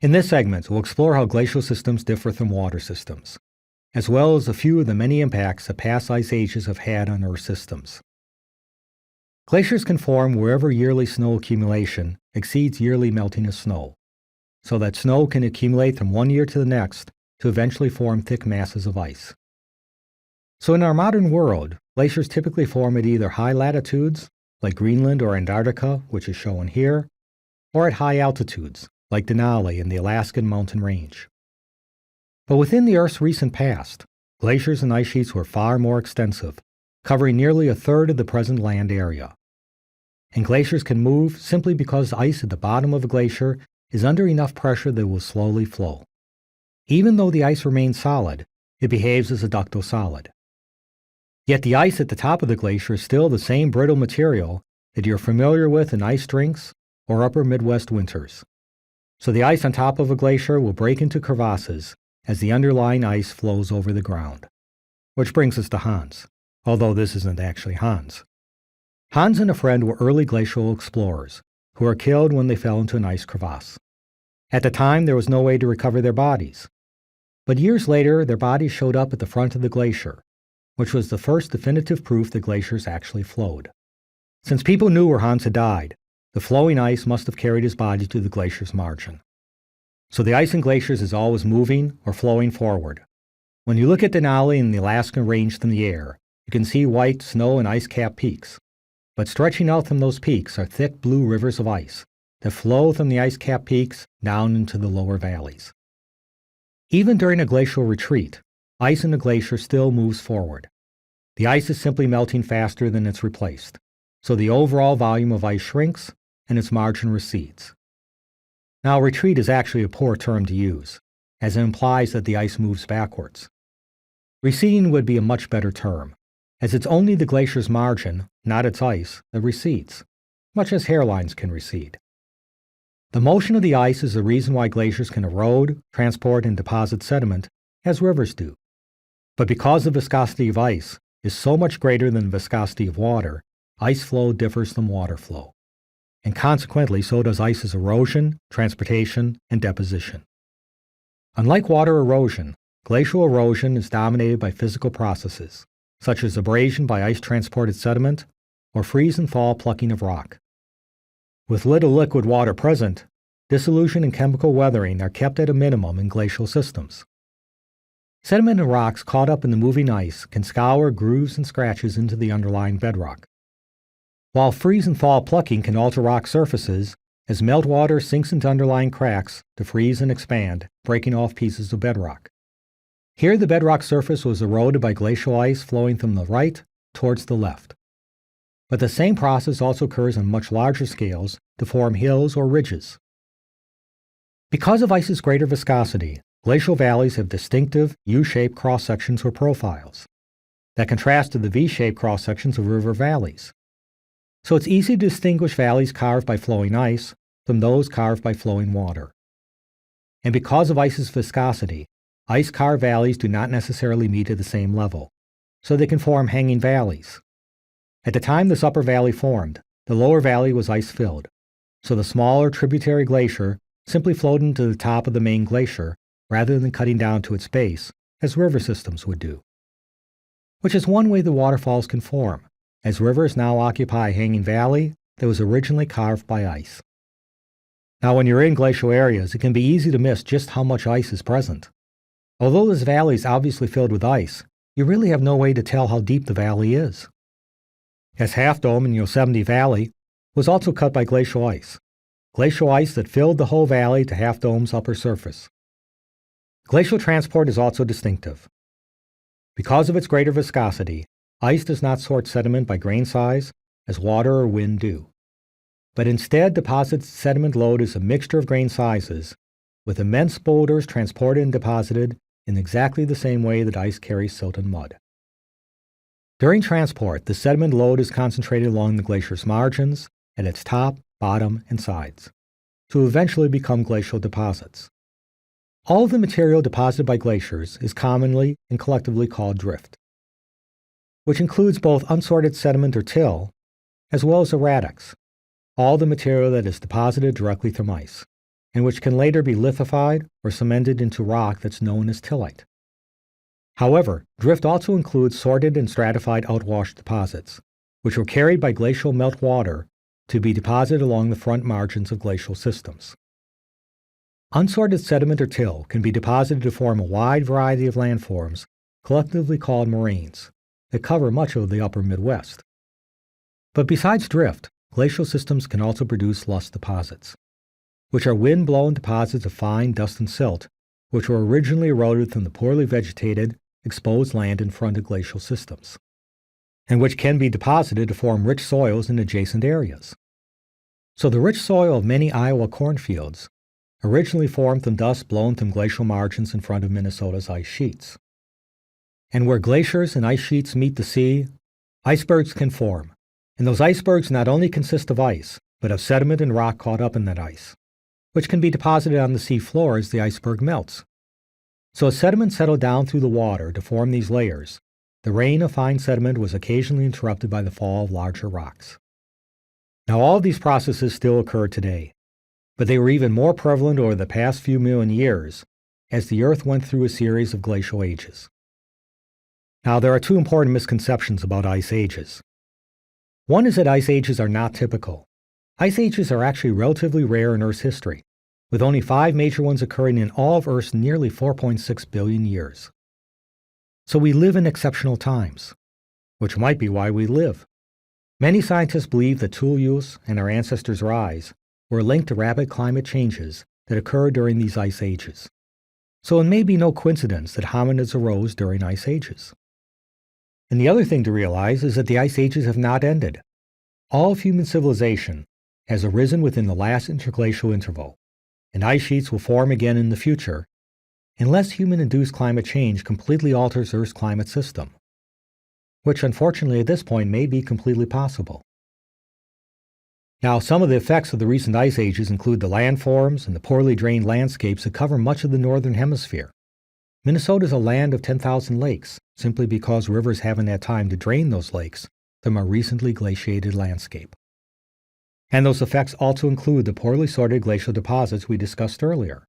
In this segment, we'll explore how glacial systems differ from water systems, as well as a few of the many impacts that past ice ages have had on Earth systems. Glaciers can form wherever yearly snow accumulation exceeds yearly melting of snow, so that snow can accumulate from one year to the next to eventually form thick masses of ice. So in our modern world, glaciers typically form at either high latitudes, like Greenland or Antarctica, which is shown here, or at high altitudes, like Denali in the Alaskan mountain range. But within the Earth's recent past, glaciers and ice sheets were far more extensive, covering nearly a third of the present land area. And glaciers can move simply because ice at the bottom of a glacier is under enough pressure that it will slowly flow. Even though the ice remains solid, it behaves as a ductile solid. Yet the ice at the top of the glacier is still the same brittle material that you're familiar with in ice drinks or upper Midwest winters. So the ice on top of a glacier will break into crevasses as the underlying ice flows over the ground. Which brings us to Hans, although this isn't actually Hans. Hans and a friend were early glacial explorers who were killed when they fell into an ice crevasse. At the time, there was no way to recover their bodies. But years later, their bodies showed up at the front of the glacier, which was the first definitive proof that glaciers actually flowed. Since people knew where Hans had died, the flowing ice must have carried his body to the glacier's margin. So the ice in glaciers is always moving or flowing forward. When you look at Denali and the Alaskan range from the air, you can see white snow and ice-capped peaks. But stretching out from those peaks are thick blue rivers of ice that flow from the ice-capped peaks down into the lower valleys. Even during a glacial retreat, ice in the glacier still moves forward. The ice is simply melting faster than it's replaced, so the overall volume of ice shrinks and its margin recedes. Now, retreat is actually a poor term to use, as it implies that the ice moves backwards. Receding would be a much better term, as it's only the glacier's margin, not its ice, that recedes, much as hairlines can recede. The motion of the ice is the reason why glaciers can erode, transport, and deposit sediment, as rivers do. But because the viscosity of ice is so much greater than the viscosity of water, ice flow differs from water flow. And consequently, so does ice's erosion, transportation, and deposition. Unlike water erosion, glacial erosion is dominated by physical processes, such as abrasion by ice-transported sediment or freeze-and-thaw plucking of rock. With little liquid water present, dissolution and chemical weathering are kept at a minimum in glacial systems. Sediment and rocks caught up in the moving ice can scour grooves and scratches into the underlying bedrock. While freeze-and-thaw plucking can alter rock surfaces, as meltwater sinks into underlying cracks to freeze and expand, breaking off pieces of bedrock. Here the bedrock surface was eroded by glacial ice flowing from the right towards the left. But the same process also occurs on much larger scales to form hills or ridges. Because of ice's greater viscosity, glacial valleys have distinctive U-shaped cross-sections or profiles that contrast to the V-shaped cross-sections of river valleys. So it's easy to distinguish valleys carved by flowing ice from those carved by flowing water. And because of ice's viscosity, ice-carved valleys do not necessarily meet at the same level, so they can form hanging valleys. At the time this upper valley formed, the lower valley was ice-filled, so the smaller tributary glacier simply flowed into the top of the main glacier rather than cutting down to its base, as river systems would do. Which is one way the waterfalls can form, as rivers now occupy a hanging valley that was originally carved by ice. Now, when you're in glacial areas, it can be easy to miss just how much ice is present. Although this valley is obviously filled with ice, you really have no way to tell how deep the valley is. As Half Dome in Yosemite Valley was also cut by glacial ice that filled the whole valley to Half Dome's upper surface. Glacial transport is also distinctive. Because of its greater viscosity, ice does not sort sediment by grain size as water or wind do, but instead deposits sediment load as a mixture of grain sizes, with immense boulders transported and deposited in exactly the same way that ice carries silt and mud. During transport, the sediment load is concentrated along the glacier's margins, at its top, bottom, and sides, to eventually become glacial deposits. All of the material deposited by glaciers is commonly and collectively called drift, which includes both unsorted sediment or till, as well as erratics, all the material that is deposited directly from ice, and which can later be lithified or cemented into rock that's known as tillite. However, drift also includes sorted and stratified outwash deposits, which were carried by glacial meltwater to be deposited along the front margins of glacial systems. Unsorted sediment or till can be deposited to form a wide variety of landforms, collectively called moraines, that cover much of the upper Midwest. But besides drift, glacial systems can also produce loess deposits, which are wind-blown deposits of fine dust and silt, which were originally eroded from the poorly vegetated, exposed land in front of glacial systems, and which can be deposited to form rich soils in adjacent areas. So the rich soil of many Iowa cornfields originally formed from dust blown from glacial margins in front of Minnesota's ice sheets. And where glaciers and ice sheets meet the sea, icebergs can form, and those icebergs not only consist of ice, but of sediment and rock caught up in that ice, which can be deposited on the sea floor as the iceberg melts. So as sediment settled down through the water to form these layers, the rain of fine sediment was occasionally interrupted by the fall of larger rocks. Now all of these processes still occur today, but they were even more prevalent over the past few million years as the Earth went through a series of glacial ages. Now there are two important misconceptions about ice ages. One is that ice ages are not typical. Ice ages are actually relatively rare in Earth's history, with only 5 major ones occurring in all of Earth's nearly 4.6 billion years. So we live in exceptional times, which might be why we live. Many scientists believe that tool use and our ancestors' rise were linked to rapid climate changes that occurred during these ice ages. So it may be no coincidence that hominids arose during ice ages. And the other thing to realize is that the ice ages have not ended. All of human civilization has arisen within the last interglacial interval, and ice sheets will form again in the future, unless human-induced climate change completely alters Earth's climate system, which unfortunately at this point may be completely possible. Now, some of the effects of the recent ice ages include the landforms and the poorly drained landscapes that cover much of the northern hemisphere. Minnesota is a land of 10,000 lakes, simply because rivers haven't had time to drain those lakes from a recently glaciated landscape. And those effects also include the poorly sorted glacial deposits we discussed earlier.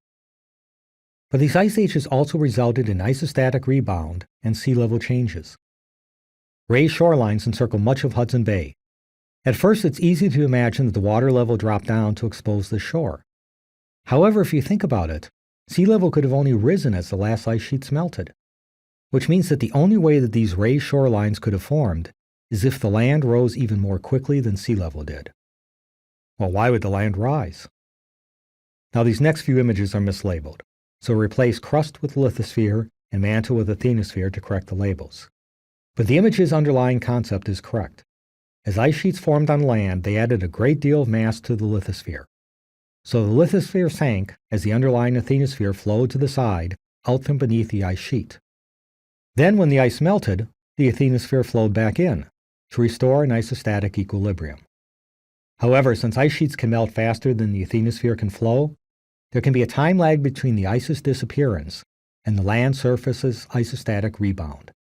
But these ice ages also resulted in isostatic rebound and sea level changes. Raised shorelines encircle much of Hudson Bay. At first, it's easy to imagine that the water level dropped down to expose the shore. However, if you think about it, sea level could have only risen as the last ice sheets melted, which means that the only way that these raised shorelines could have formed is if the land rose even more quickly than sea level did. Well, why would the land rise? Now, these next few images are mislabeled, so replace crust with lithosphere and mantle with asthenosphere to correct the labels. But the image's underlying concept is correct. As ice sheets formed on land, they added a great deal of mass to the lithosphere. So the lithosphere sank as the underlying asthenosphere flowed to the side, out from beneath the ice sheet. Then when the ice melted, the asthenosphere flowed back in to restore an isostatic equilibrium. However, since ice sheets can melt faster than the asthenosphere can flow, there can be a time lag between the ice's disappearance and the land surface's isostatic rebound.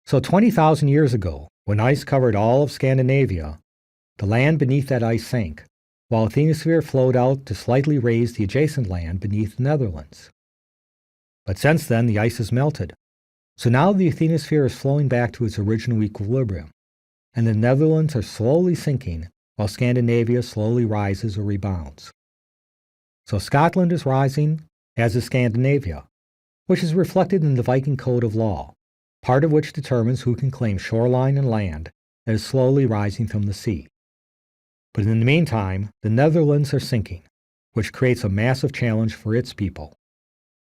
So 20,000 years ago, when ice covered all of Scandinavia, the land beneath that ice sank, while the asthenosphere flowed out to slightly raise the adjacent land beneath the Netherlands. But since then, the ice has melted. So now the asthenosphere is flowing back to its original equilibrium, and the Netherlands are slowly sinking while Scandinavia slowly rises or rebounds. So Scotland is rising, as is Scandinavia, which is reflected in the Viking Code of Law, part of which determines who can claim shoreline and land that is slowly rising from the sea. But in the meantime, the Netherlands are sinking, which creates a massive challenge for its people.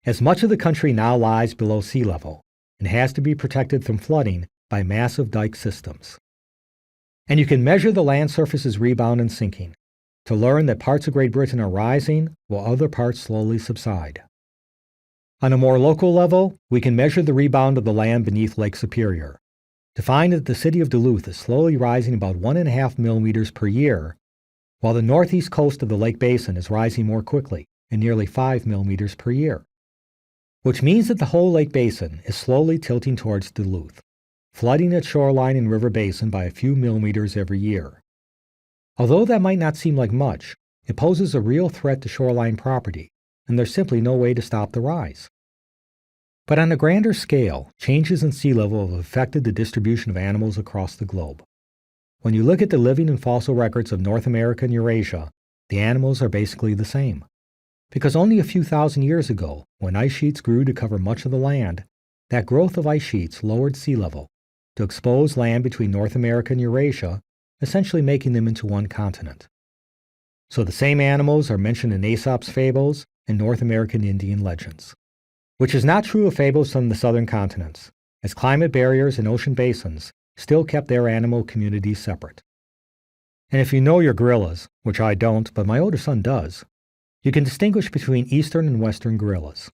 As much of the country now lies below sea level and has to be protected from flooding by massive dike systems. And you can measure the land surface's rebound and sinking to learn that parts of Great Britain are rising while other parts slowly subside. On a more local level, we can measure the rebound of the land beneath Lake Superior to find that the city of Duluth is slowly rising about 1.5 millimeters per year, while the northeast coast of the Lake Basin is rising more quickly at nearly 5 millimeters per year, which means that the whole Lake Basin is slowly tilting towards Duluth, flooding its shoreline and river basin by a few millimeters every year. Although that might not seem like much, it poses a real threat to shoreline property, and there's simply no way to stop the rise. But on a grander scale, changes in sea level have affected the distribution of animals across the globe. When you look at the living and fossil records of North America and Eurasia, the animals are basically the same. Because only a few thousand years ago, when ice sheets grew to cover much of the land, that growth of ice sheets lowered sea level to expose land between North America and Eurasia, essentially making them into one continent. So the same animals are mentioned in Aesop's fables and North American Indian legends. Which is not true of fables from the southern continents, as climate barriers and ocean basins still kept their animal communities separate. And if you know your gorillas, which I don't, but my older son does, you can distinguish between eastern and western gorillas.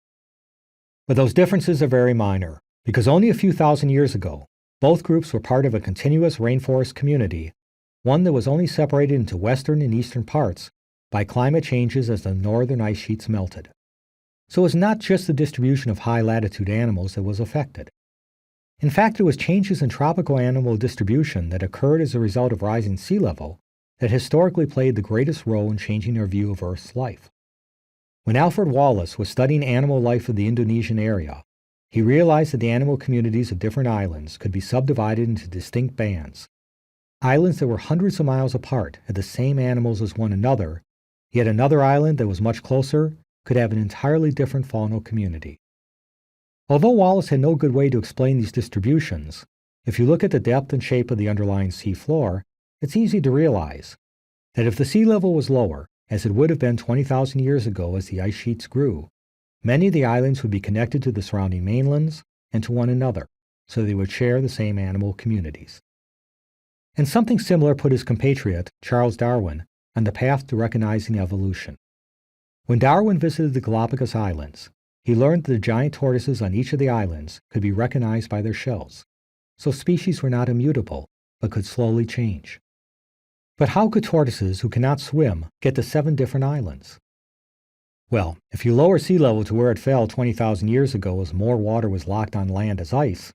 But those differences are very minor, because only a few thousand years ago, both groups were part of a continuous rainforest community, one that was only separated into western and eastern parts by climate changes as the northern ice sheets melted. So it was not just the distribution of high-latitude animals that was affected. In fact, it was changes in tropical animal distribution that occurred as a result of rising sea level that historically played the greatest role in changing our view of Earth's life. When Alfred Wallace was studying animal life of the Indonesian area, he realized that the animal communities of different islands could be subdivided into distinct bands. Islands that were hundreds of miles apart had the same animals as one another, yet another island that was much closer could have an entirely different faunal community. Although Wallace had no good way to explain these distributions, if you look at the depth and shape of the underlying sea floor, it's easy to realize that if the sea level was lower, as it would have been 20,000 years ago as the ice sheets grew, many of the islands would be connected to the surrounding mainlands and to one another, so they would share the same animal communities. And something similar put his compatriot, Charles Darwin, on the path to recognizing evolution. When Darwin visited the Galapagos Islands, he learned that the giant tortoises on each of the islands could be recognized by their shells, so species were not immutable, but could slowly change. But how could tortoises who cannot swim get to 7 different islands? Well, if you lower sea level to where it fell 20,000 years ago as more water was locked on land as ice,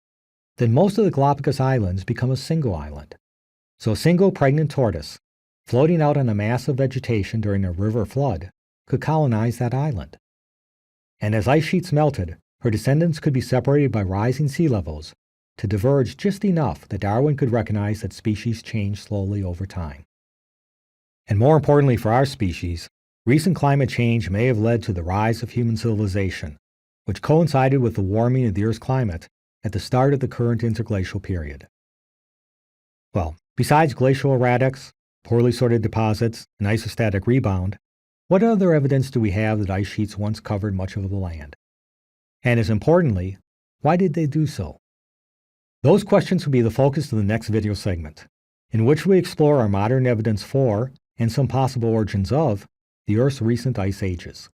then most of the Galapagos Islands become a single island. So a single pregnant tortoise, floating out on a mass of vegetation during a river flood, could colonize that island. And as ice sheets melted, her descendants could be separated by rising sea levels to diverge just enough that Darwin could recognize that species change slowly over time. And more importantly for our species, recent climate change may have led to the rise of human civilization, which coincided with the warming of the Earth's climate at the start of the current interglacial period. Well, besides glacial erratics, poorly sorted deposits, and isostatic rebound, what other evidence do we have that ice sheets once covered much of the land? And as importantly, why did they do so? Those questions will be the focus of the next video segment, in which we explore our modern evidence for, and some possible origins of, the Earth's recent ice ages.